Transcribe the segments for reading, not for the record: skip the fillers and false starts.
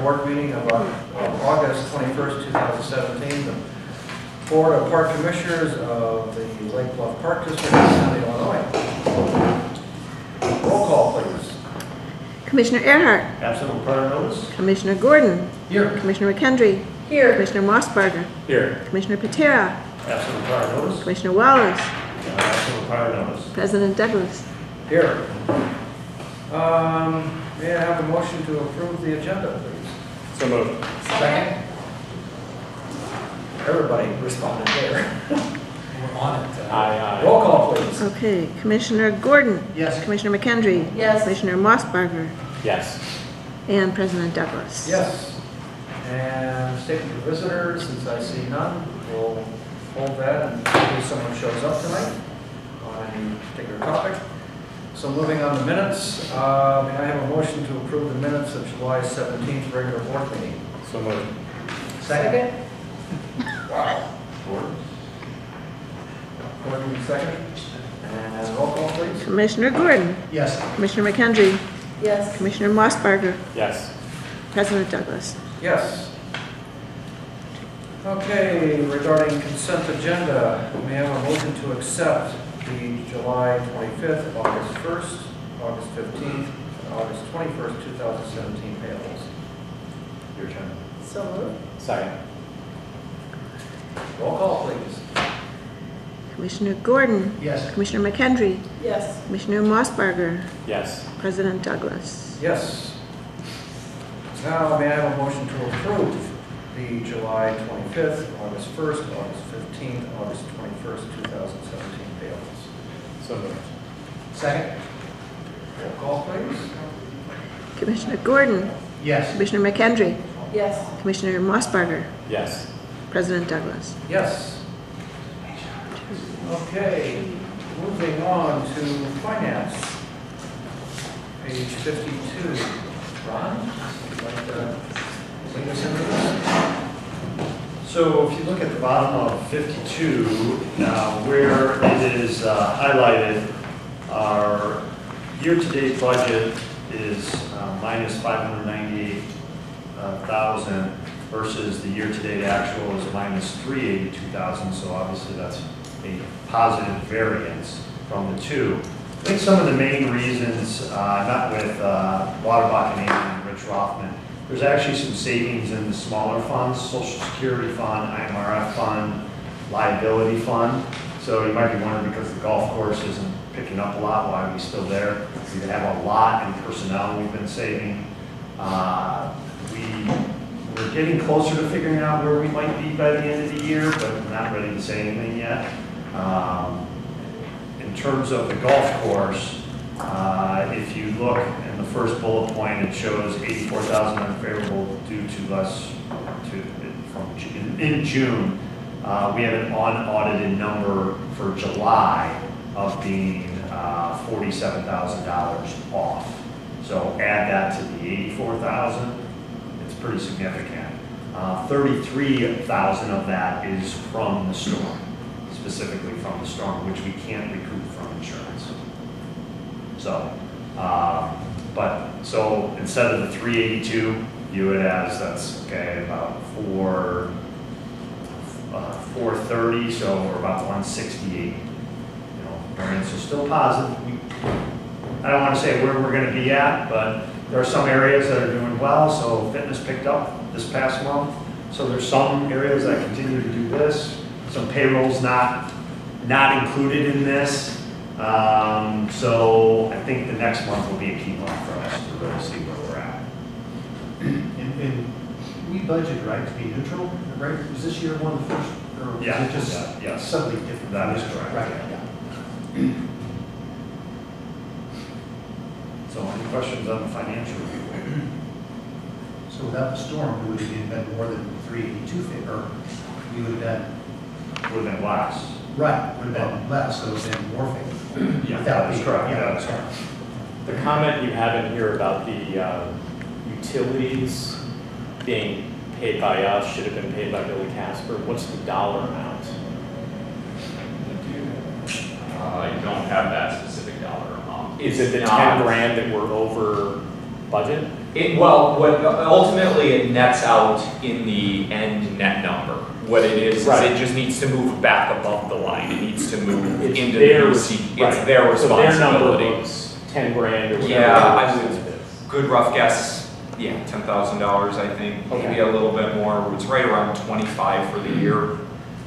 board meeting of August 21st, 2017. The Board of Park Commissioners of the Lake Bluff Park District, County, Illinois. Roll call, please. Commissioner Earhart. Absent on prior notice. Commissioner Gordon. Here. Commissioner McKendry. Here. Commissioner Mossberger. Here. Commissioner Patera. Absent on prior notice. Commissioner Wallace. Absent on prior notice. President Douglas. Here. May I have a motion to approve the agenda, please? So moved. Second. Everybody responded there. We're on it. Aye. Roll call, please. Okay, Commissioner Gordon. Yes. Commissioner McKendry. Yes. Commissioner Mossberger. Yes. And President Douglas. Yes. And statement of visitors, since I see none, we'll hold that in case someone shows up tonight on any particular topic. So moving on to minutes, may I have a motion to approve the minutes of July 17th regular board meeting? So moved. Second. Wow. Gordon, second. And roll call, please. Commissioner Gordon. Yes. Commissioner McKendry. Yes. Commissioner Mossberger. Yes. President Douglas. Yes. Okay, regarding consent agenda, may I have a motion to accept the July 25th, August 1st, August 15th, and August 21st, 2017 payables? Your turn. So moved. Second. Roll call, please. Commissioner Gordon. Yes. Commissioner McKendry. Yes. Commissioner Mossberger. Yes. President Douglas. Yes. Now, may I have a motion to approve the July 25th, August 1st, August 15th, August 21st, 2017 payables? So moved. Second. Roll call, please. Commissioner Gordon. Yes. Commissioner McKendry. Yes. Commissioner Mossberger. Yes. President Douglas. Yes. Okay, moving on to finance. Page 52. Ron, would you like to lead us into this? So if you look at the bottom of 52, where it is highlighted, our year-to-date budget is minus 598,000 versus the year-to-date actual is minus 382,000. So obviously that's a positive variance from the two. I think some of the main reasons, not with Waterbach and Rich Rothman, there's actually some savings in the smaller funds, Social Security Fund, IMRF Fund, Liability Fund. So you might be wondering, because the golf course isn't picking up a lot, why are we still there? We have a lot in personnel we've been saving. We're getting closer to figuring out where we might be by the end of the year, but we're not ready to say anything yet. In terms of the golf course, if you look in the first bullet point, it shows 84,000 unfavorable due to us in June. We have an unaudited number for July of being $47,000 off. So add that to the 84,000, it's pretty significant. 33,000 of that is from the storm, specifically from the storm, which we can't recoup from insurance. So, so instead of the 382, view it as that's okay, about 430, so we're about 168. Variance is still positive. I don't want to say where we're going to be at, but there are some areas that are doing well. So fitness picked up this past month. So there's some areas that continue to do this. Some payrolls not included in this. So I think the next month will be a key month for us to really see where we're at. And we budgeted, right, to be neutral, right? Was this year one of the first, or was Yeah, it just yes. something different? That is correct. Right, yeah. So any questions on the financial review? So without the storm, we would have been more than 382 figure, or we would have been, Would have been less. right, would have been less, so it would have been more figure. Yeah, Without that is the- correct. yeah, That is correct. The comment you have in here about the utilities being paid by us should have been paid by Billy Casper. What's the dollar amount? I don't have that specific dollar amount. Is it the Not- 10 grand that we're over budget? Well, what ultimately it nets out in the end net number. What it is Right. it just needs to move back above the line. It needs to move It's into their the receipt. right. It's their So their number responsibility. was 10 grand or whatever. Yeah, I it would- is. Good rough guess, yeah, $10,000, I think, maybe Okay. a little bit more. It's right around 25 for the year.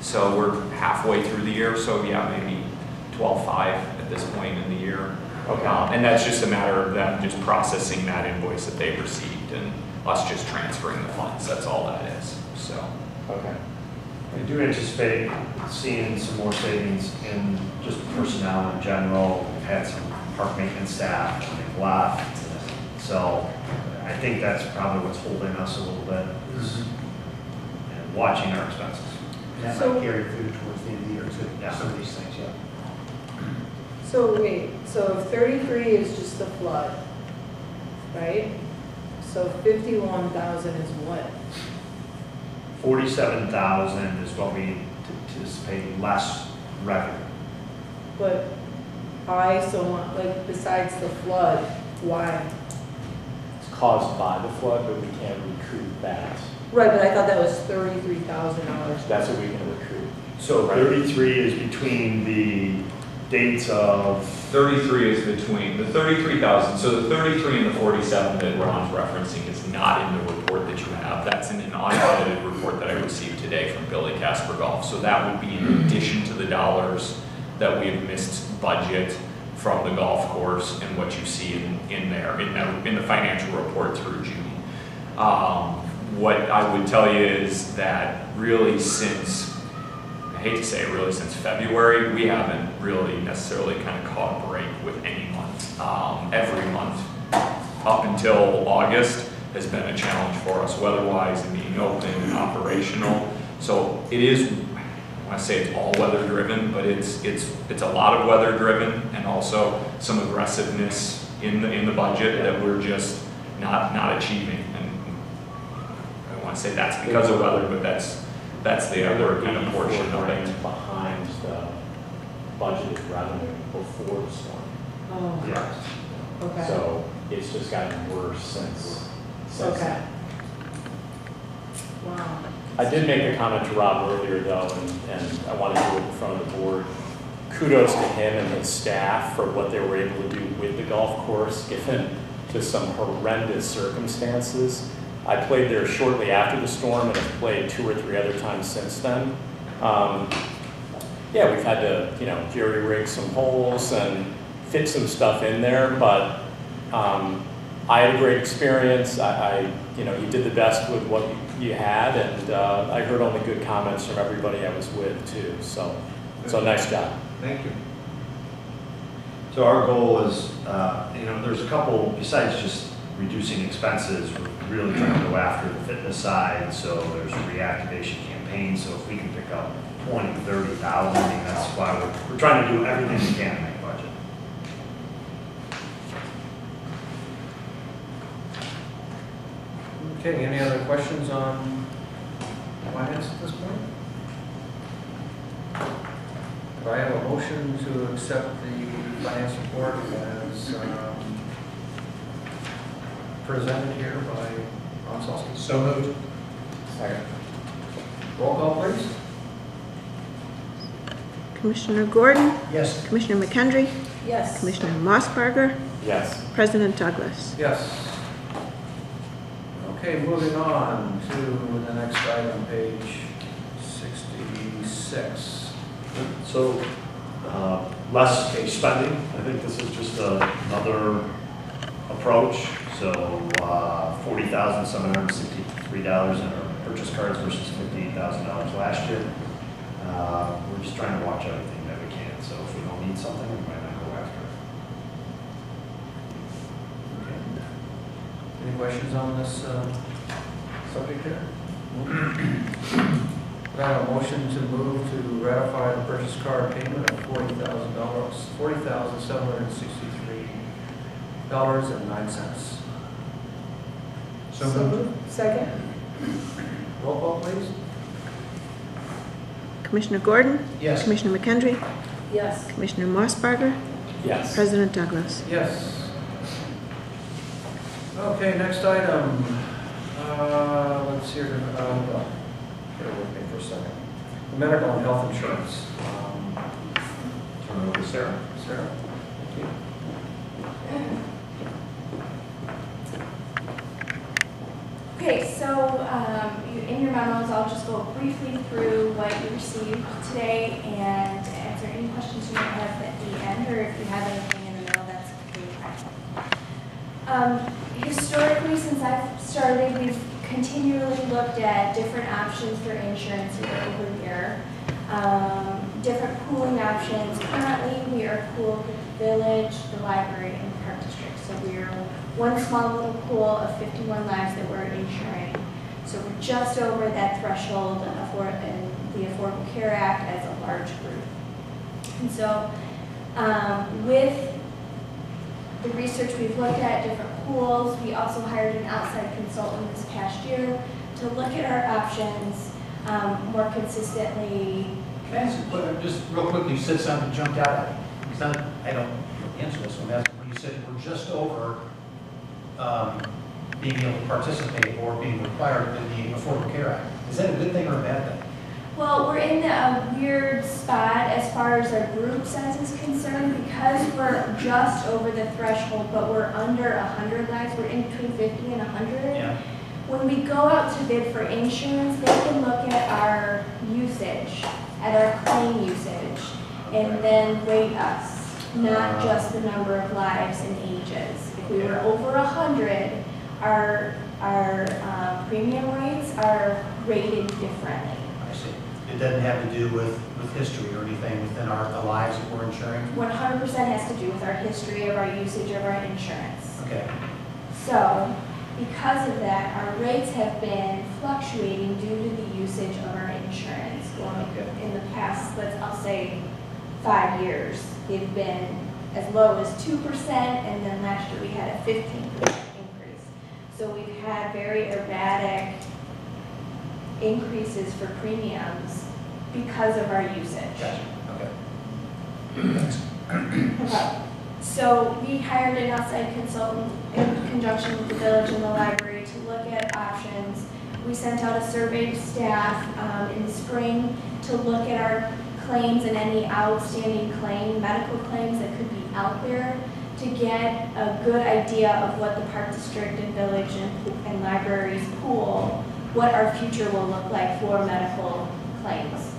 So we're halfway through the year, so yeah, maybe 12.5 at this point in the year. Okay. And that's just a matter of them just processing that invoice that they've received and us just transferring the funds. That's all that is, so. Okay. I do anticipate seeing some more savings in just personnel in general. We've had some park maintenance staff, and they've left. So I think that's probably what's holding us a little bit, is and watching our expenses. And that So- might carry through towards the end of the year too, Yeah. some of these things, yeah. So wait, so if 33 is just the flood, right? So 51,000 is what? 47,000 is what we anticipate less revenue. But I so want, like, besides the flood, why? It's caused by the flood, but we can't recoup that. Right, but I thought that was $33,000. That's what we can recoup. So Right. 33 is between the dates of, 33 is between the 33,000, so the 33 and the 47 that Ron's referencing is not in the report that you have. That's in an unaudited report that I received today from Billy Casper Golf. So that would be in addition to the dollars that we have missed budget from the golf course and what you see in there, in the financial report through June. What I would tell you is that really since, I hate to say it, really since February, we haven't really necessarily kind of caught a break with any month. Every month up until August has been a challenge for us weather-wise and being open and operational. So it is, I want to say it's all weather driven, but it's a lot of weather driven and also some aggressiveness in the budget that we're just not achieving. And I want to say that's because of weather, but that's the other kind of portion of it. Behind the budgeted revenue before the storm. Oh, yeah. okay. So it's just gotten worse since Okay. then. Wow. I did make a comment to Rob earlier though, and I want to do it in front of the board. Kudos to him and his staff for what they were able to do with the golf course, given just some horrendous circumstances. I played there shortly after the storm and have played 2 or 3 other times since then. Yeah, we've had to, jerry rig some holes and fit some stuff in there, but I had a great experience. You did the best with what you had, and I heard only good comments from everybody I was with too. So nice job. Thank you. So our goal is, there's a couple, besides just reducing expenses, we're really trying to go after the fitness side. So there's a reactivation campaign. So if we can pick up 20, 30,000, I mean, that's why we're trying to do everything we can to make budget. Okay, any other questions on finance at this point? Do I have a motion to accept the finance report as presented here by Ron Salsky? So moved. Second. Roll call, please. Commissioner Gordon, Yes. Commissioner McKendry, Yes. Commissioner Mossberger, Yes. President Douglas. Yes. Okay, moving on to the next item, page 66. So less spending, I think this is just another approach. So $40,763 in our purchase cards versus $58,000 last year. We're just trying to watch everything that we can. So if we don't need something, we might not go after it. Okay. Any questions on this subject here? Do I have a motion to move to ratify the purchase card payment of $40,000, $40,763.09. So moved. Second? Roll call, please. Commissioner Gordon, Yes. Commissioner McKendry, Yes. Commissioner Mossberger, Yes. President Douglas. Yes. Okay, next item. Let's see here. Bear with me for a second. The medical and health insurance. Turn it over to Sarah. Sarah, thank you. Okay, so in your memos, I'll just go briefly through what you received today and answer any questions you might have at the end, or if you have anything in the middle, that's completely fine. Historically, since I've started, we've continually looked at different options for insurance year over year. Different pooling options. Currently, we are pooled with the village, the library, and the park district. So we are one small little pool of 51 lives that we're insuring. So we're just over that threshold in the Affordable Care Act as a large group. And so with the research we've looked at different pools, we also hired an outside consultant this past year to look at our options more consistently. Can I ask a question, just real quick, you said something that jumped out at me. Because I don't answer this one. When you said we're just over being able to participate or being required in the Affordable Care Act, is that a good thing or a bad thing? Well, we're in a weird spot as far as our group size is concerned because we're just over the threshold, but we're under 100 lives. We're in between 50 and 100. Yeah. When we go out to bid for insurance, they can look at our usage, at our claim usage, and then rate us, not just the number of lives and ages. If we were over 100, our premium rates are rated differently. I see. It doesn't have to do with history or anything within the lives that we're insuring? 100% has to do with our history of our usage of our insurance. Okay. So, because of that, our rates have been fluctuating due to the usage of our insurance. In the past, I'll say 5 years, they've been as low as 2%, and then last year we had a 15% increase. So we've had very erratic increases for premiums because of our usage. Gotcha. Okay. Okay. So we hired an outside consultant in conjunction with the village and the library to look at options. We sent out a survey to staff in the spring to look at our claims and any outstanding medical claims that could be out there to get a good idea of what the park district and village and libraries pool, what our future will look like for medical claims.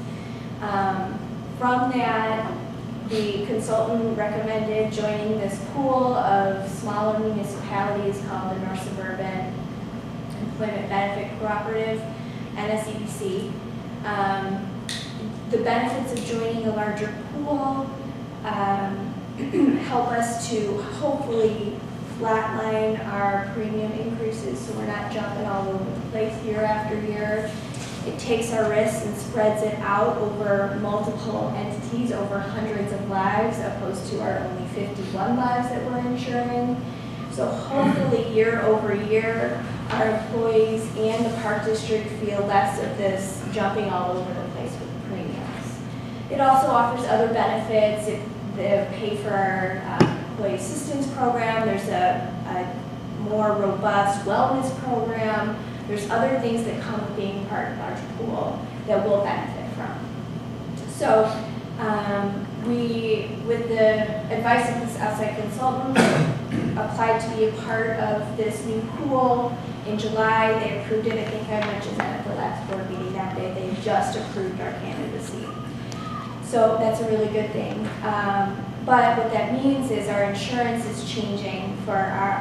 From that, the consultant recommended joining this pool of smaller municipalities called the North Suburban Employment Benefit Cooperative, NSEBC. The benefits of joining a larger pool help us to hopefully flatline our premium increases so we're not jumping all over the place year after year. It takes our risks and spreads it out over multiple entities, over hundreds of lives, opposed to our only 51 lives that we're insuring. So hopefully year over year, our employees and the park district feel less of this jumping all over the place with the premiums. It also offers other benefits. They pay for our employee assistance program. There's a more robust wellness program. There's other things that come with being part of a large pool that we'll benefit from. So we, with the advice of this outside consultant, applied to be a part of this new pool. In July, they approved it. I think I mentioned that at the last board meeting that day. They just approved our candidacy. So that's a really good thing. But what that means is our insurance is changing for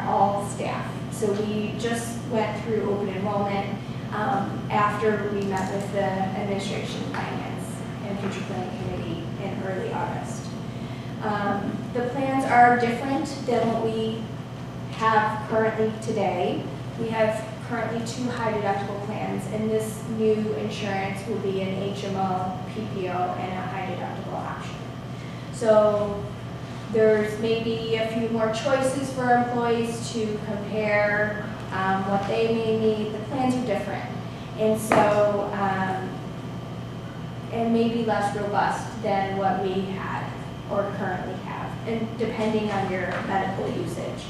all staff. So we just went through open enrollment after we met with the Administration, Finance, and Future Planning Committee in early August. The plans are different than what we have currently today. We have currently 2 high deductible plans, and this new insurance will be an HMO, PPO, and a high deductible option. So there's maybe a few more choices for our employees to compare what they may need. The plans are different. And so, and maybe less robust than what we had or currently have, and depending on your medical usage.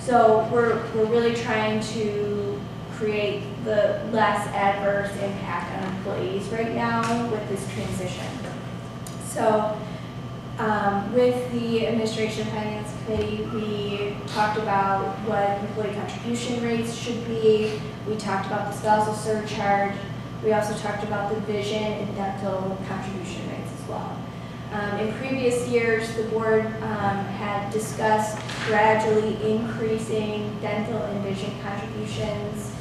So we're really trying to create the less adverse impact on employees right now with this transition. So with the Administration Finance Committee, we talked about what employee contribution rates should be. We talked about the spousal surcharge. We also talked about the vision and dental contribution rates as well. In previous years, the board had discussed gradually increasing dental and vision contributions.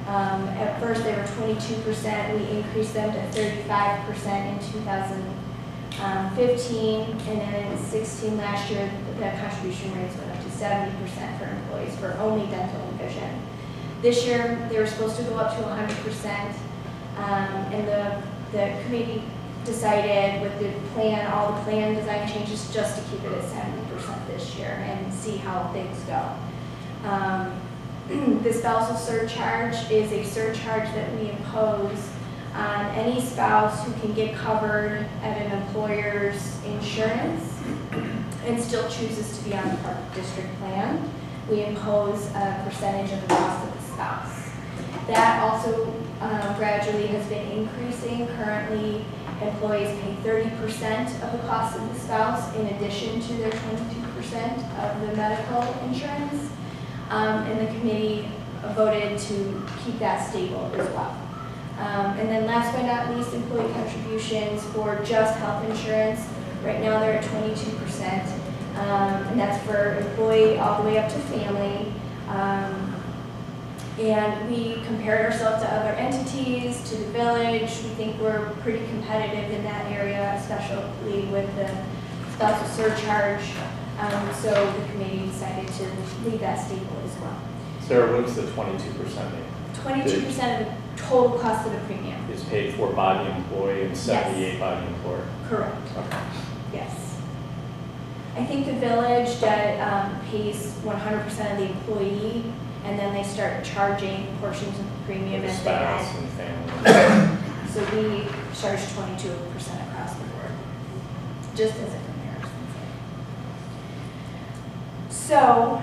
At first, they were 22%. We increased them to 35% in 2015, and then in 16 last year, the contribution rates went up to 70% for employees for only dental and vision. This year, they were supposed to go up to 100%, and the committee decided with the plan, all the plan design changes, just to keep it at 70% this year and see how things go. The spousal surcharge is a surcharge that we impose on any spouse who can get covered at an employer's insurance and still chooses to be on the Park District plan. We impose a percentage of the cost of the spouse. That also gradually has been increasing. Currently, employees pay 30% of the cost of the spouse in addition to their 22% of the medical insurance. And the committee voted to keep that stable as well. And then last but not least, employee contributions for just health insurance. Right now they're at 22%, and that's for employee all the way up to family. And we compared ourselves to other entities, to the village. We think we're pretty competitive in that area, especially with the spousal surcharge. So the committee decided to leave that stable as well. Sarah, what does the 22% mean? 22% of the total cost of the premium. Is paid for by the employee and 78 by the employer? Correct. Okay. Yes. I think the village that pays 100% of the employee, and then they start charging portions of the premium The at the spouse end. and family. So we charge 22% across the board, just as a comparison. So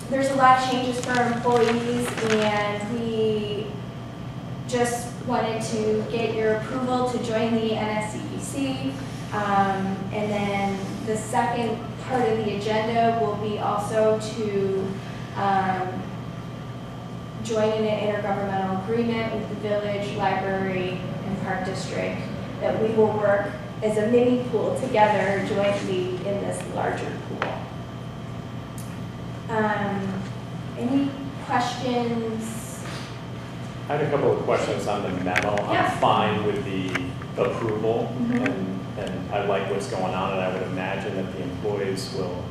there's a lot of changes for our employees, and we just wanted to get your approval to join the NSCPC. And then the second part of the agenda will be also to join in an intergovernmental agreement with the village, library, and park district that we will work as a mini pool together jointly in this larger pool. Any questions? I had a couple of questions on the memo. Yeah. I'm fine with the approval, Mhm. and I like what's going on, and I would imagine that the employees will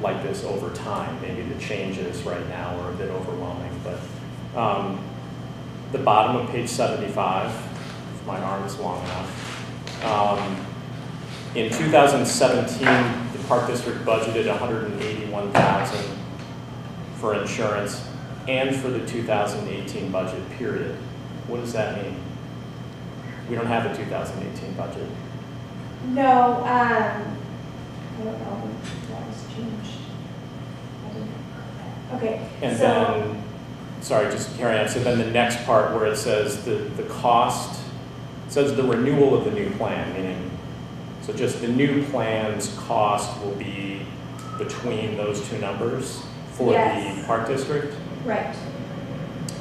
like this over time. Maybe the changes right now are a bit overwhelming, but the bottom of page 75, if my arm is long enough. In 2017, the Park District budgeted $181,000 for insurance and for the 2018 budget period. What does that mean? We don't have a 2018 budget. No, I don't know if that was changed. I didn't. Okay, And so, then, sorry, just carry on. So then the next part where it says the cost, it says the renewal of the new plan, meaning, so just the new plan's cost will be between those two numbers for Yes. the Park District. right,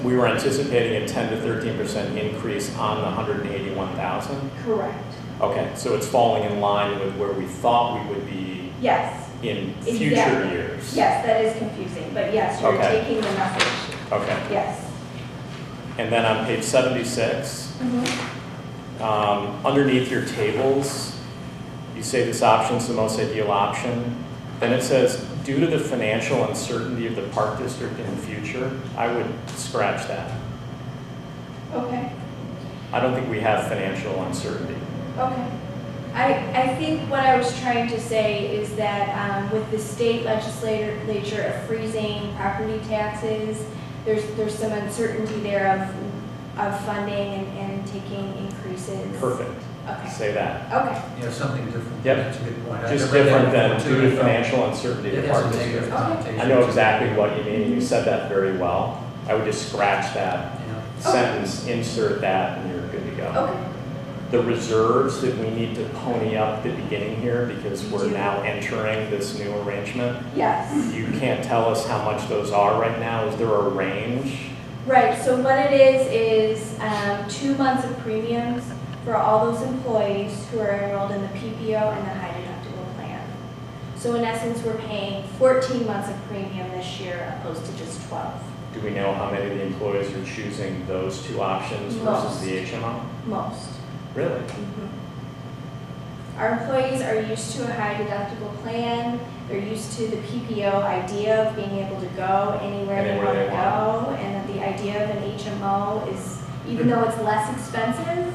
We were anticipating a 10 to 13% increase on the 181,000. correct. Okay, so it's falling in line with where we thought we would be Yes, in future Exactly. years. yes, that is confusing, but yes, you're Okay. taking the message, Okay, yes. and then on page 76, Mhm. underneath your tables, you say this option's the most ideal option. Then it says, due to the financial uncertainty of the Park District in the future, I would scratch that. Okay, I don't think we have financial uncertainty. okay. I think what I was trying to say is that with the state legislature of freezing property taxes, there's some uncertainty there of funding and taking increases. Perfect. Okay, Say that. okay, Yeah, something different. Yep. That's a good point. Just I've read that different than before, due too. to financial uncertainty It has a departments. negative connotation. I know exactly what you mean, and you said that very well. I would just scratch that Yeah. sentence, insert that, and you're good to go. okay. The reserves that we need to pony up at the beginning here, because we're Do. now entering this new arrangement, Yes. you can't tell us how much those are right now. Is there a range? Right, so what it is 2 months of premiums for all those employees who are enrolled in the PPO and the high deductible plan. So in essence, we're paying 14 months of premium this year opposed to just 12. Do we know how many of the employees are choosing those two options versus Most. the HMO? Most. Really? Our employees are used to a high deductible plan. They're used to the PPO idea of being able to go anywhere they want to go. And that the idea of an HMO is, even though it's less expensive,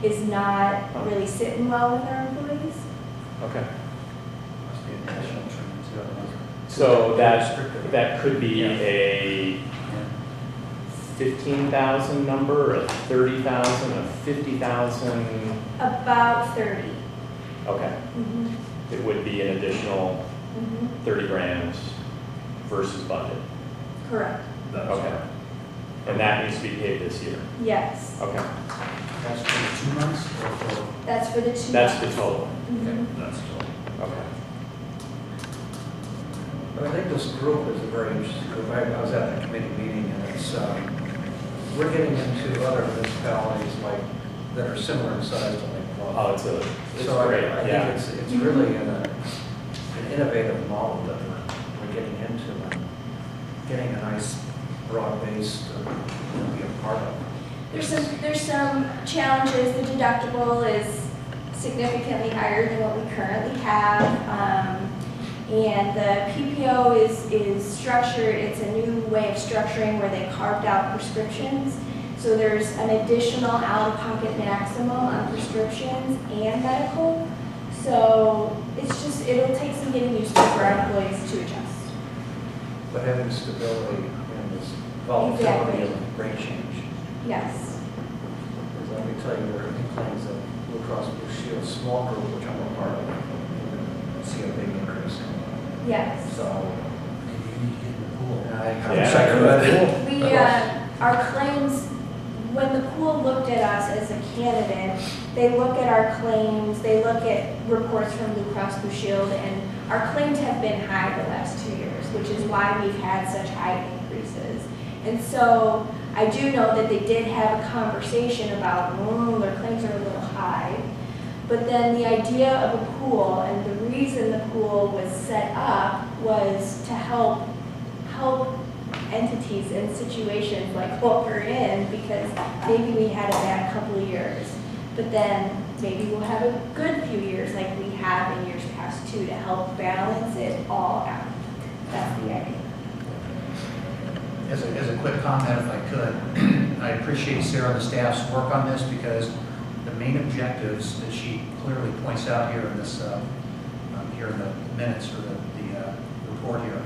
is not really sitting well with our employees. Okay. Must be additional treatment too, otherwise. So Restricted. that could be a 15,000 number, a 30,000, a 50,000. About 30. Okay. It would be an additional 30 grand versus budget. Correct. Okay. And that needs to be paid this year. Yes. Okay. That's for 2 months or for? That's for the 2 That's the months. total. Mhm. That's total. Okay. But I think this group is a very interesting group. I was at the committee meeting, and it's, we're getting into other municipalities like, that are similar in size to Lake Bluff. Oh, it's So I great, think yeah. it's really an innovative model that we're getting into and getting a nice broad base to be a part of. There's some challenges. The deductible is significantly higher than what we currently have. And the PPO is structured, it's a new way of structuring where they carved out prescriptions. So there's an additional out-of-pocket maximum on prescriptions and medical. So it'll take some getting used to for our employees to adjust. But having stability and this volatility is a great change. Yes. Because let me tell you, there are claims that Blue Cross Blue Shield, small group, which I'm a part of, see a big increase. Yes. So, Maybe you need to get in the pool. I Yeah. wish I could. We, our claims, when the pool looked at us as a candidate, they look at our claims, they look at reports from Blue Cross Blue Shield, and our claims have been high the last 2 years, which is why we've had such high increases. And so I do know that they did have a conversation about, their claims are a little high. But then the idea of a pool, and the reason the pool was set up was to help entities in situations like what we're in, because maybe we had a bad couple of years, but then maybe we'll have a good few years like we have in years past too, to help balance it all out. That's the idea. As a quick comment, if I could, I appreciate Sarah and the staff's work on this because the main objectives that she clearly points out here in this, here in the minutes or the report here,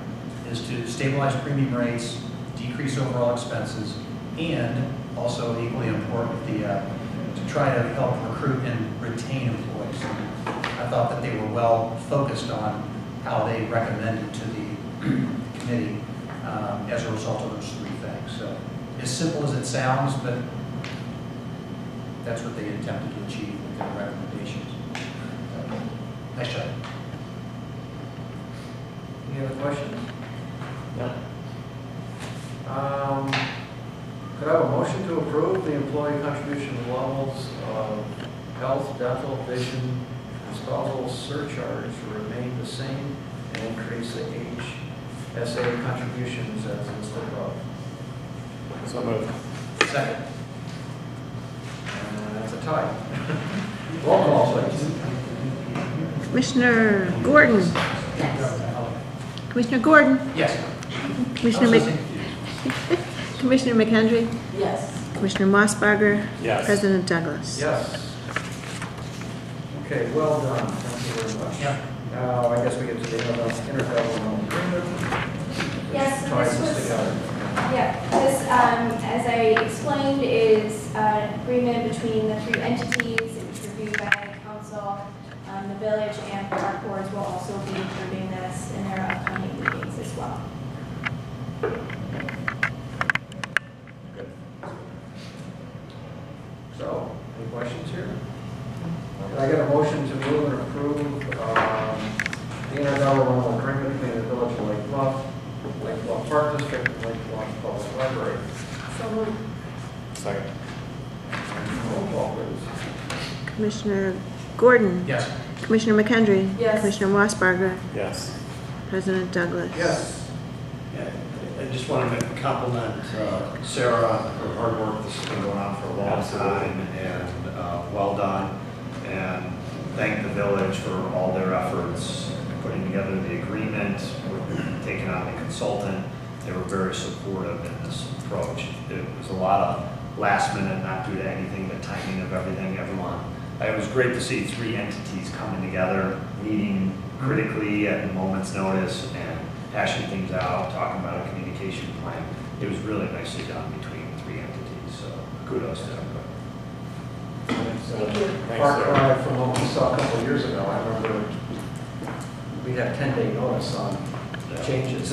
is to stabilize premium rates, decrease overall expenses, and also equally important, to try to help recruit and retain employees. I thought that they were well focused on how they recommended to the committee as a result of those three things. So as simple as it sounds, but that's what they attempted to achieve with their recommendations. Nice job. Any other questions? No. Could I have a motion to approve the employee contribution levels of health, dental, vision, and spousal surcharge remain the same and increase the HSA contributions as listed above? So moved. Second. And that's a tie. Roll call, please. Commissioner Gordon. Commissioner Gordon. Yes. Commissioner McHenry. Yes. Commissioner Mossbarger. Yes. President Douglas. Yes. Okay, well done. Thank you very much. Yeah. Now, I guess we get to the intergovernmental agreement. Yes, so Ties this us was- together. Yeah, this, as I explained, is an agreement between the three entities. It was reviewed council, the village and park boards will also be approving this in their upcoming meetings as well. So, any questions here? Can I get a motion to move and approve the intergovernmental agreement between the village of Lake Bluff Park District, and Lake Bluff Public Library? So moved. Second. Roll call, please. Commissioner Gordon. Yes. Commissioner McKendry. Yes. Commissioner Mossberger. Yes. President Douglas. Yes. Yeah, I just wanted to compliment Sarah on her hard work. This has been going on for a long time, and well done. And thank the village for all their efforts in putting together the agreement, with taking on the consultant. They were very supportive in this approach. It was a lot of last minute, not due to anything, the timing of everything, everyone. It was great to see 3 entities coming together, meeting critically at a moment's notice and hashing things out, talking about a communication plan. It was really nicely done between 3 entities, so kudos to everybody. Thank you. Far cry from what we saw a couple of years ago. I remember we had 10-day notice on changes.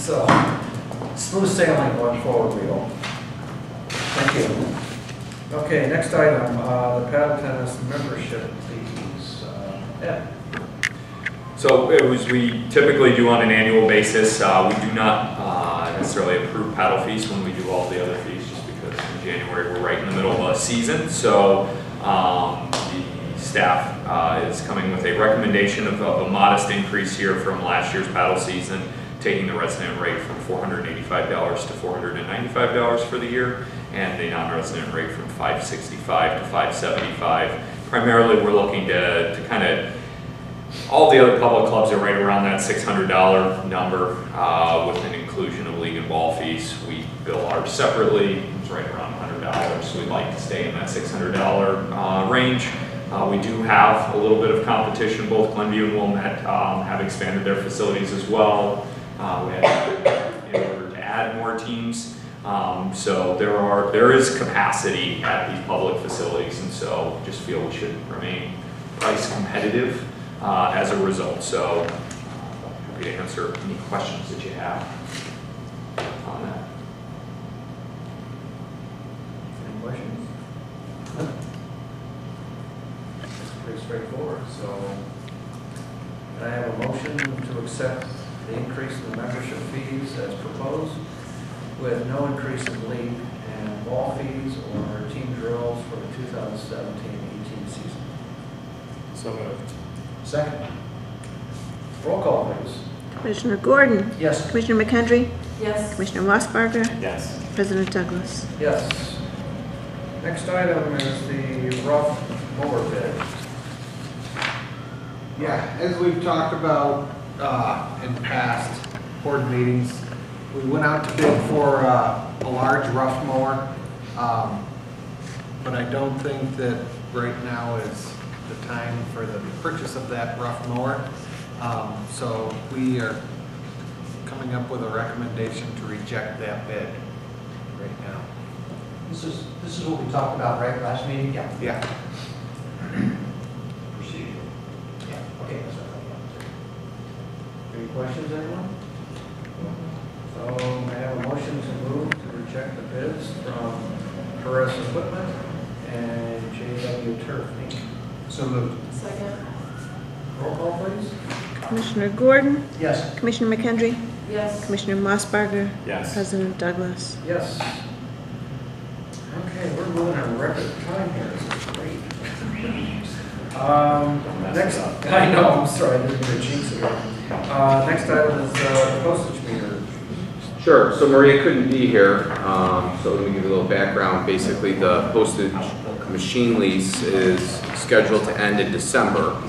So, smooth sailing going forward, we hope. Thank you. Okay, next item, the paddle tennis membership fees. Ed? So as we typically do on an annual basis, we do not necessarily approve paddle fees when we do all the other fees, just because in January we're right in the middle of a season. So the staff is coming with a recommendation of a modest increase here from last year's paddle season, taking the resident rate from $485 to $495 for the year, and the non-resident rate from $565 to $575. Primarily, we're looking to kind of, all the other public clubs are right around that $600 number with an inclusion of league and ball fees. We bill ours separately, it's right around $100, so we'd like to stay in that $600 range. We do have a little bit of competition. Both Glenview and Wilmette have expanded their facilities as well. We had in order to add more teams. So there is capacity at these public facilities, and so just feel we should remain price competitive as a result. So happy to answer any questions that you have on that. Any questions? It's pretty straightforward. So, can I have a motion to accept the increase in the membership fees as proposed, with no increase in league and ball fees or team drills for the 2017-18 season? So moved. Second. Roll call, please. Commissioner Gordon. Yes. Commissioner McKendry. Yes. Commissioner Mossberger. Yes. President Douglas. Yes. Next item is the rough mower bid. Yeah, as we've talked about in past board meetings, we went out to bid for a large rough mower, but I don't think that right now is the time for the purchase of that rough mower. So we are coming up with a recommendation to reject that bid right now. This is what we talked about, right, last meeting? Yeah. Yeah. Proceed. Yeah, okay, that's what I thought. Any questions, anyone? So, may I have a motion to move to reject the bids from Perez Equipment and JW Turf Inc.? So moved. Second. Roll call, please. Commissioner Gordon. Yes. Commissioner McKendry. Yes. Commissioner Mossberger. Yes. President Douglas. Yes. Okay, we're moving at a record time here. This is great. Next, I know, I'm sorry, I didn't mean to jinx it. Next item is the postage meter. Sure. So Maria couldn't be here, so let me give you a little background. Basically, the postage machine lease is scheduled to end in December.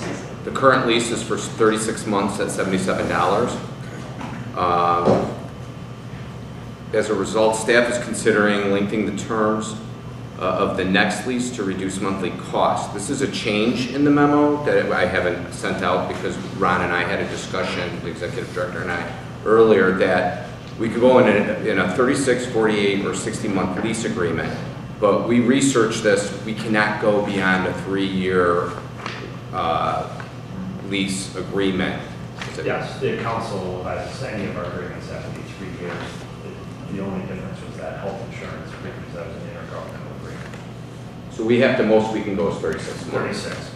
The current lease is for 36 months at $77. As a result, staff is considering lengthening the terms of the next lease to reduce monthly costs. This is a change in the memo that I haven't sent out because Ron and I had a discussion, the executive director and I, earlier, that we could go in a 36, 48, or 60-month lease agreement, but we researched this. We cannot go beyond a 3-year lease agreement. Is it- Yes, the council, as any of our agreements have to be 3 years. The only difference was that health insurance, because that was an intergovernmental agreement. So we have the most we can go is 36 months. 36.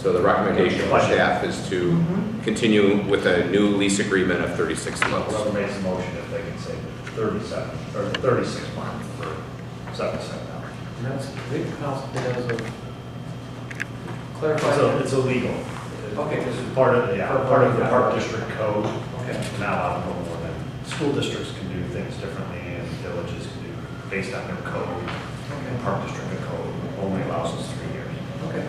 So the recommendation of staff is to continue with a new lease agreement of 36 months. Whoever makes the motion, if they can say 37, or 36 months for $77. And that's legal counsel because of clarify. So it's illegal. Okay. This is part of, part of the Park District Code. Okay. We're not allowed to go more than, school districts can do things differently and villages can do based on their code. Okay. The Park District code only allows us 3 years. Okay.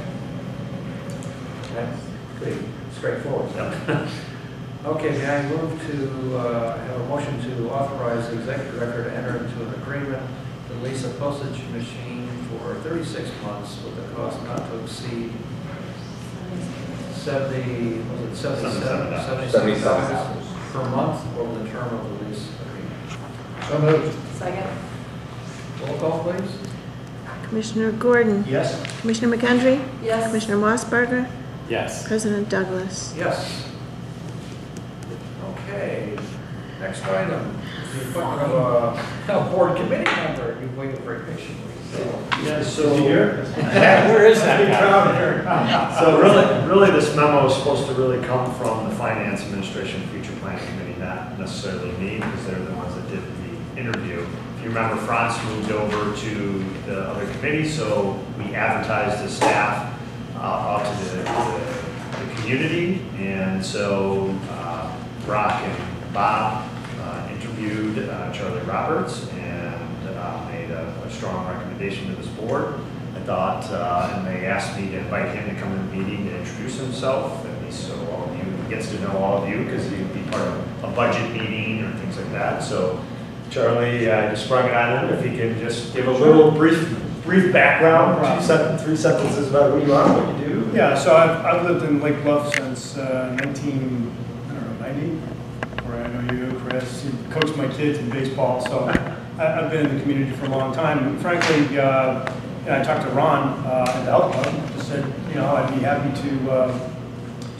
That's pretty straightforward. Yep. Okay, may I move to, have a motion to authorize the executive director to enter into an agreement to lease a postage machine for 36 months with a cost not to exceed 70, was it $77 $77 per month over the term of the lease agreement? So moved. Second? Roll call, please. Commissioner Gordon? Yes. Commissioner McKendry? Yes. Commissioner Mossberger? Yes. President Douglas? Yes. Okay, next item, the appointment of a board committee member. You've waited very patiently. Yeah, so. Where is that guy? So really, this memo is supposed to really come from the Finance Administration Future Planning Committee, not necessarily me, because they're the ones that did the interview. If you remember, Franz moved over to the other committee, so we advertised the staff out to the community, and so Brock and Bob interviewed Charlie Roberts and made a strong recommendation to this board. I thought, and they asked me to invite him to come to the meeting to introduce himself, at least so all of you, he gets to know all of you, because he would be part of a budget meeting or things like that. So Charlie, just sprung it on him, if he could just give a little brief background, 3 sentences about who you are, what you do. Yeah, so I've lived in Lake Bluff since 90, where I know you, Chris. You coached my kids in baseball, so I've been in the community for a long time. And frankly, I talked to Ron at the health club, just said, I'd be happy to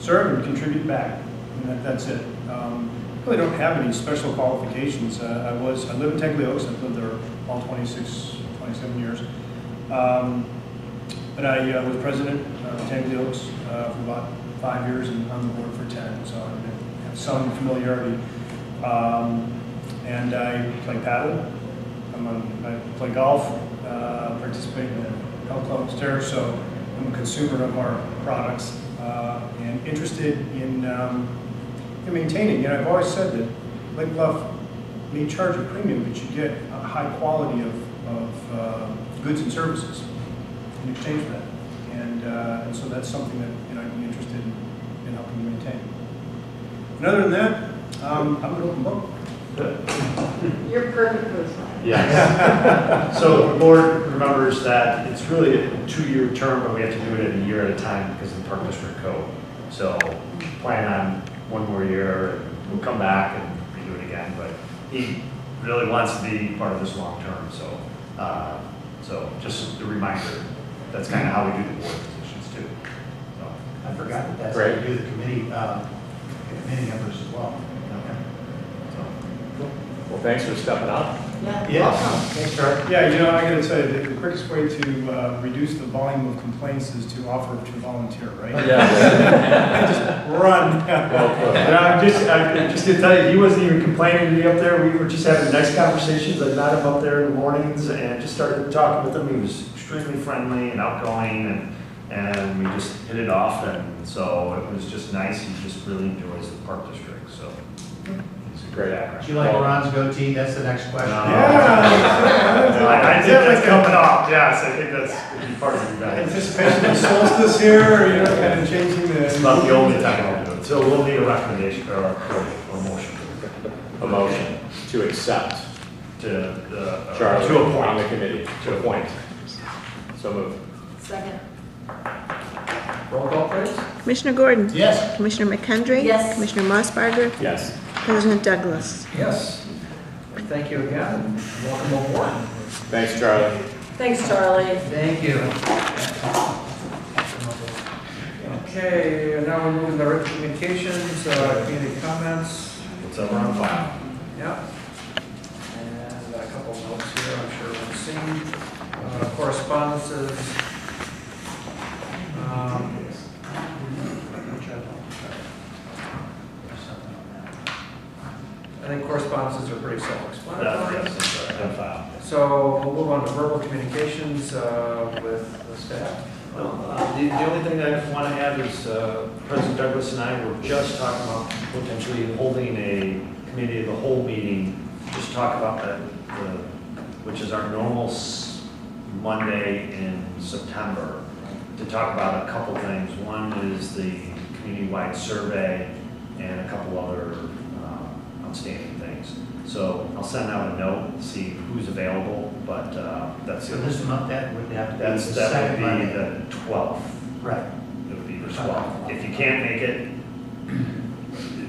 serve and contribute back, and that's it. Really don't have any special qualifications. I live in Tangley Oaks. I've lived there all 27 years. But I was president of Tangley Oaks for about 5 years and on the board for 10, so I have some familiarity. And I play paddle. I play golf, participate in the health clubs there, so I'm a consumer of our products and interested in maintaining. I've always said that Lake Bluff may charge a premium, but you get a high quality of goods and services in exchange for that. And so that's something that I'd be interested in helping you maintain. And other than that, I'm an open book. You're perfect for this one. Yes. So the board remembers that it's really a 2-year term, but we have to do it a year at a time because of the Park District Code. So plan on 1 more year, and we'll come back and redo it again, but he really wants to be part of this long term, so just a reminder, that's kind of how we do the board positions too. So, I forgot that's how you do the committee members as well. Well, thanks for stepping up. Yes. Thanks, Charlie. Yeah, I got to tell you, the quickest way to reduce the volume of complaints is to offer to volunteer, right? Yeah. Just run. I'm just to tell you, he wasn't even complaining to be up there. We were just having nice conversations. I met him up there in the mornings and just started talking with him. He was extremely friendly and outgoing, and we just hit it off. And so it was just nice. He just really enjoys the Park District. So it's a great actor. Do you like Ron's goatee? That's the next question. I think that's coming off. Yes, I think that's gonna be part of the event. Anticipation of solstice here, kind of changing the. It's not the only time I'll do it. So we'll need a recommendation or a motion. A motion to accept To Charlie to appoint. on the committee, to appoint. So moved. Second? Roll call, please. Commissioner Gordon? Yes. Commissioner McKendry? Yes. Commissioner Mossberger? Yes. President Douglas? Yes. Thank you again, and welcome aboard. Thanks, Charlie. Thanks, Charlie. Thank you. Okay, and now we're moving to written communications, community comments. What's ever on file? Yeah. And I've got a couple of notes here, I'm sure we've seen. Correspondences. I think correspondences are pretty self-explanatory. That's on file. So we'll move on to verbal communications with the staff. The only thing I want to add is President Douglas and I were just talking about potentially holding a committee of the whole meeting, just talk about which is our normal Monday in September, to talk about a couple things. One is the community-wide survey and a couple other outstanding things. So I'll send out a note, see who's available, but that's So it. this month, that would have to be the That would second be Monday. the 12th. Right. It would be the 12th. If you can't make it,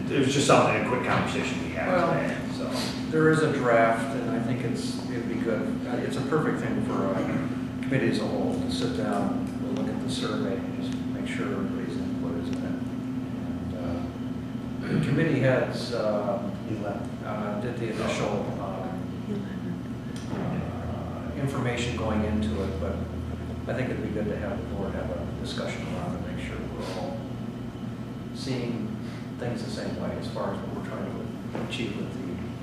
it was just something, a quick conversation we had Well, today, so. There is a draft, and I think it'd be good. It's a perfect thing for a committee as a whole to sit down, and look at the survey, and just make sure everybody's input is in it. And, the committee heads did the initial information going into it, but I think it'd be good to have the board have a discussion around it, make sure we're all seeing things the same way as far as what we're trying to achieve with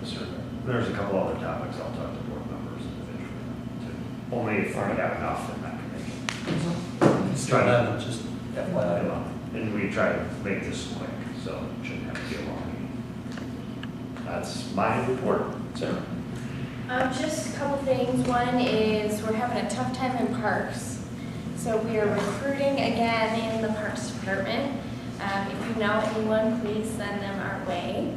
the survey. There's a couple other topics I'll talk to board members individually too. Only if we have enough in that committee. Still have just FYI. And we try to make this quick, so it shouldn't have to be a long meeting. That's my report. Sarah? Just a couple things. One is we're having a tough time in parks. So we are recruiting again in the Parks Department. If you know anyone, please send them our way.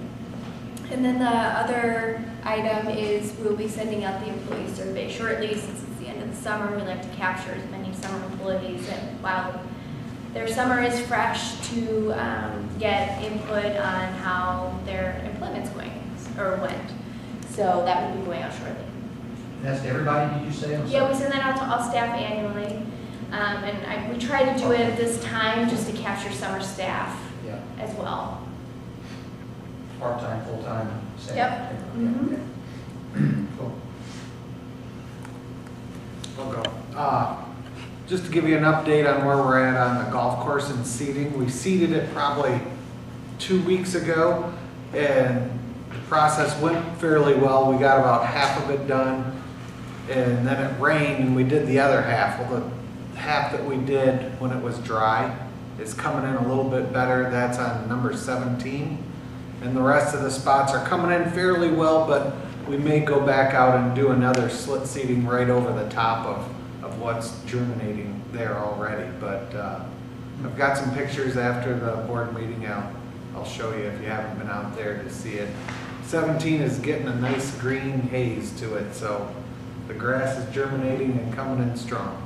And then the other item is we'll be sending out the employee survey shortly, since it's the end of the summer. We like to capture as many summer employees and while their summer is fresh to get input on how their employment's going or went. So that will be going out shortly. That's to everybody, did you say? I'm Yeah, sorry. we send that out to all staff annually. We try to do it at this time just to capture summer staff Yeah, as well. part-time, full-time. staff. Yep. Okay, okay. Cool. I'll go. Just to give you an update on where we're at on the golf course and seeding, we seeded it probably 2 weeks ago, and the process went fairly well. We got about half of it done, and then it rained, and we did the other half. Well, the half that we did when it was dry is coming in a little bit better. That's on number 17, and the rest of the spots are coming in fairly well, but we may go back out and do another slit seeding right over the top of what's germinating there already. But I've got some pictures after the board meeting. I'll show you if you haven't been out there to see it. 17 is getting a nice green haze to it, so the grass is germinating and coming in strong.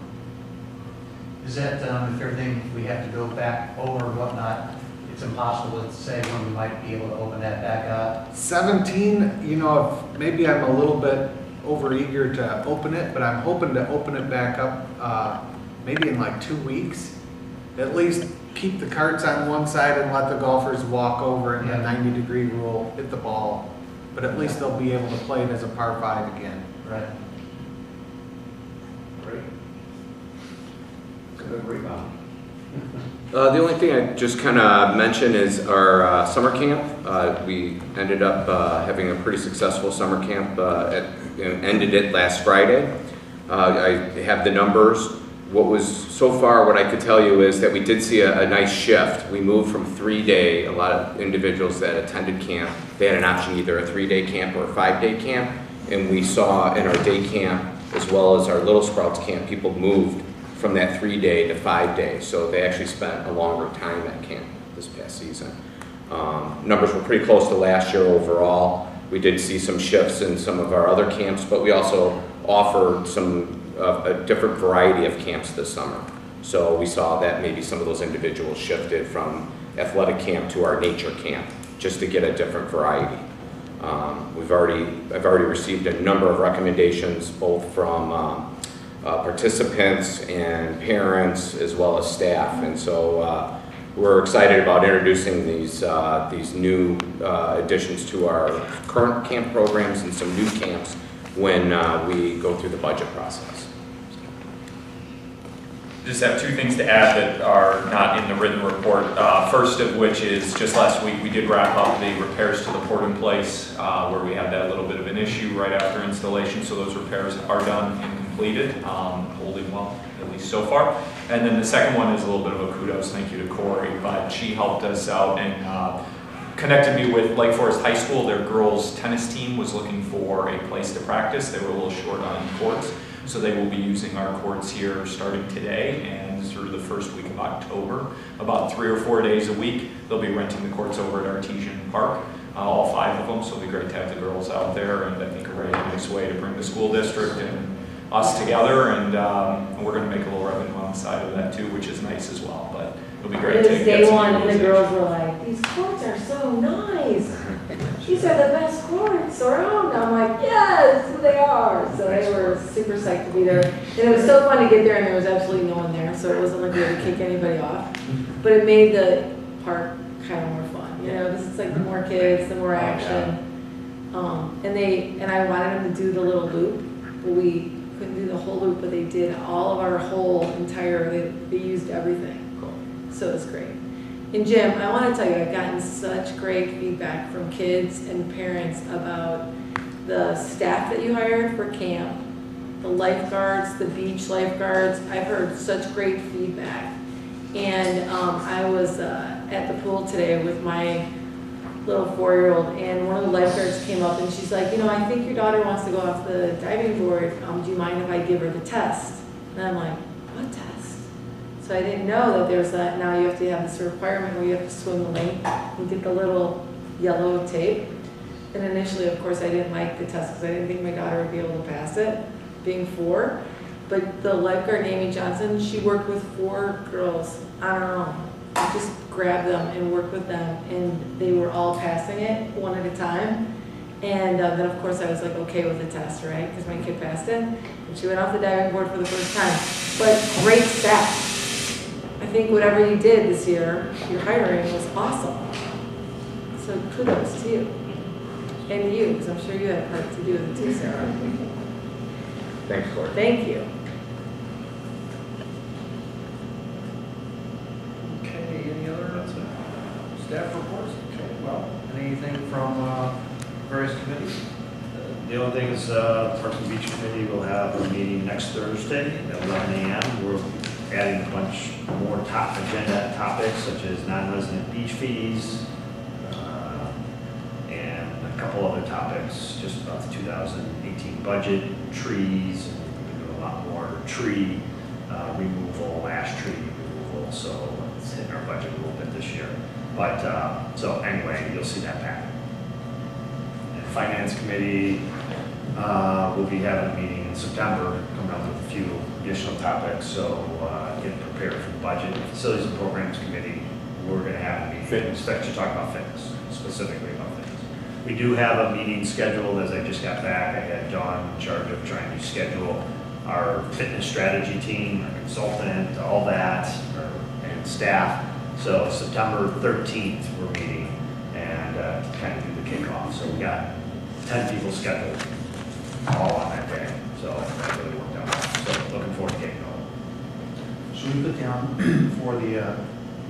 Is that, if everything, we have to go back over and whatnot, it's impossible to say when we might be able to open that back up? 17, you know, maybe I'm a little bit overeager to open it, but I'm hoping to open it back up maybe in like 2 weeks. At least keep the carts on one side and let the golfers walk over in the 90-degree rule, hit the ball, but at least they'll be able to play it as a par 5 again. Right. Great. Good rebound. The only thing I just kind of mention is our summer camp. We ended up having a pretty successful summer camp. Ended it last Friday. I have the numbers. What I could tell you is that we did see a nice shift. We moved from 3-day, a lot of individuals that attended camp, they had an option, either a 3-day camp or a 5-day camp. And we saw in our day camp, as well as our Little Sprouts camp, people moved from that 3-day to 5-day. So they actually spent a longer time at camp this past season. Numbers were pretty close to last year overall. We did see some shifts in some of our other camps, but we also offered a different variety of camps this summer. So we saw that maybe some of those individuals shifted from athletic camp to our nature camp, just to get a different variety. I've already received a number of recommendations, both from participants and parents, as well as staff. And so we're excited about introducing these new additions to our current camp programs and some new camps when we go through the budget process. Just have two things to add that are not in the written report. First of which is just last week we did wrap up the repairs to the port in place where we had that little bit of an issue right after installation. So those repairs are done and completed, holding well, at least so far. And then the second one is a little bit of a kudos, thank you to Corey, but she helped us out and connected me with Lake Forest High School. Their girls tennis team was looking for a place to practice. They were a little short on courts. So they will be using our courts here starting today and through the first week of October. About 3 or 4 days a week, they'll be renting the courts over at Artesian Park, all 5 of them. So it'll be great to have the girls out there, and I think a really nice way to bring the school district and us together. And we're going to make a little revenue on the side of that too, which is nice as well. But it'll be great It to was get day some one, and the utilization. girls were like, these courts are so nice. These are the best courts around. I'm like, yes, they are. So they were super psyched to be there. And it was so fun to get there, and there was absolutely no one there. So it wasn't like we had to kick anybody off. But it made the park kind of more fun. You know, this is like the more kids, the more action. And I wanted them to do the little loop, but we couldn't do the whole loop, but they did all of our whole entire, they used everything. So it was great. And Jim, I want to tell you, I've gotten such great feedback from kids and parents about the staff that you hired for camp, the lifeguards, the beach lifeguards. I've heard such great feedback. And I was at the pool today with my little 4-year-old, and one of the lifeguards came up and she's like, you know, I think your daughter wants to go off the diving board. Do you mind if I give her the test? And I'm like, what test? So I didn't know that there was that. Now you have to have this requirement where you have to swim the lane and get the little yellow tape. And initially, of course, I didn't like the test because I didn't think my daughter would be able to pass it, being 4. But the lifeguard, Amy Johnson, she worked with 4 girls on her own. I just grabbed them and worked with them, and they were all passing it one at a time. And then, of course, I was like, okay with the test, right? Because my kid passed it, and she went off the diving board for the first time. But great staff. I think whatever you did this year, your hiring was awesome. So kudos to you. And to you, because I'm sure you had a part to do with it too, Sarah. Thanks, Corey. Thank you. Okay, any other staff reports? Okay, well, anything from various committees? The only thing is, Park and Beach Committee will have a meeting next Thursday at 11 a.m. We're adding a bunch more agenda topics such as non-resident beach fees and a couple other topics just about the 2018 budget, trees, and we're doing a lot more tree removal, ash tree removal, so it's hitting our budget a little bit this year. But so anyway, you'll see that back. And Finance Committee will be having a meeting in September, coming up with a few additional topics, so get prepared for the budget. Facilities and Programs Committee, we're going to have a meeting, expect to talk about fitness, specifically about fitness. We do have a meeting scheduled, as I just got back. I had Dawn in charge of trying to schedule our fitness strategy team, our consultant, all that, and staff. So September 13th, we're meeting and to kind of do the kickoff. So we got 10 people scheduled all on that day. So that really worked out well. So looking forward to getting going. Should we put down for the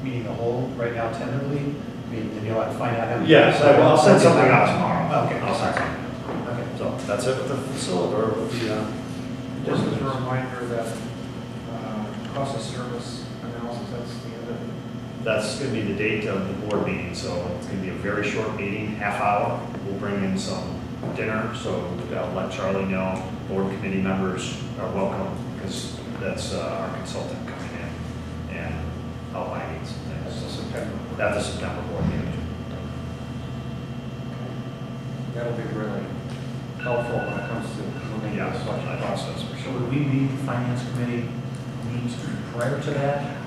meeting the whole right now tentatively? I mean, then you'll have to find out how many. Yes, I'll send something out tomorrow. Okay. I'll send something. Okay. So that's it with the facility, or with the, Just as a reminder that cost of service analysis, that's the end of it. that's going to be the date of the board meeting, so it's going to be a very short meeting, half hour. We'll bring in some dinner, so I'll let Charlie know. Board committee members are welcome, because that's our consultant coming in and outlining some That's things. the September. That's the September board meeting. That'll be really helpful when it comes to moving Yeah, this budget process for So sure. would we meet the finance committee meetings prior to that?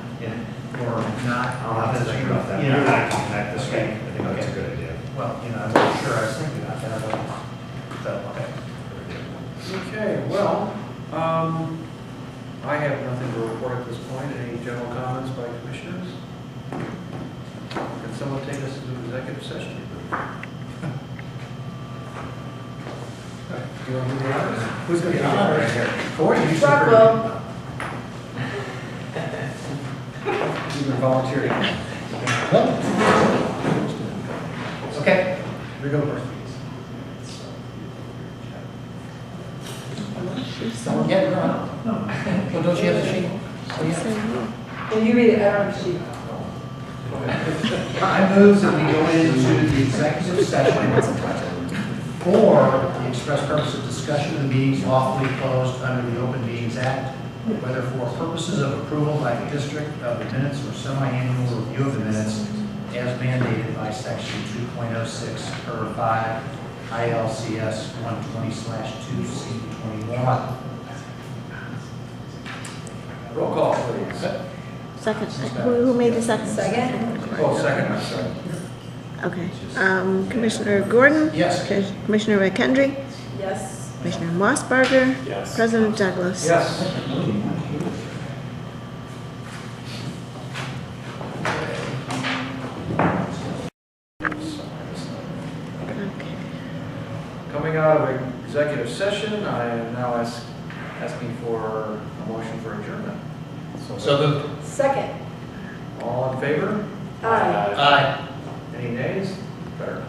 Or not? I'll have to think about that. Yeah. Maybe I can connect this week. Okay. I think that's a good idea. Well, you know, I'm not sure, I was thinking about that, but, okay. Okay, well, I have nothing to report at this point. Any general comments by commissioners? someone take us into executive session? Do you want to do the honors? Who's going to be on right here? Corey, you should. Rockwell. You were volunteering. Okay, here we go first. Someone get her on. Well, don't you have the sheet? Oh, yeah. Can you read it? I don't have a sheet. I move that we go into the executive session for the express purpose of discussion of the meetings lawfully closed under the Open Meetings Act, whether for purposes of approval by the district of the minutes or semi-annual review of the minutes as mandated by section 2.06 per 5 ILCS 120/2C21. Roll call, please. Second, who made the second? Second? Oh, second, I'm sorry. Okay. Commissioner Gordon? Yes. Commissioner McKendry? Yes. Commissioner Mossberger? Yes. President Douglas? Yes. Okay. Coming out of executive session, I am now asking for a motion for adjournment. So moved. Second. All in favor? Aye. Aye. Any nays? Better.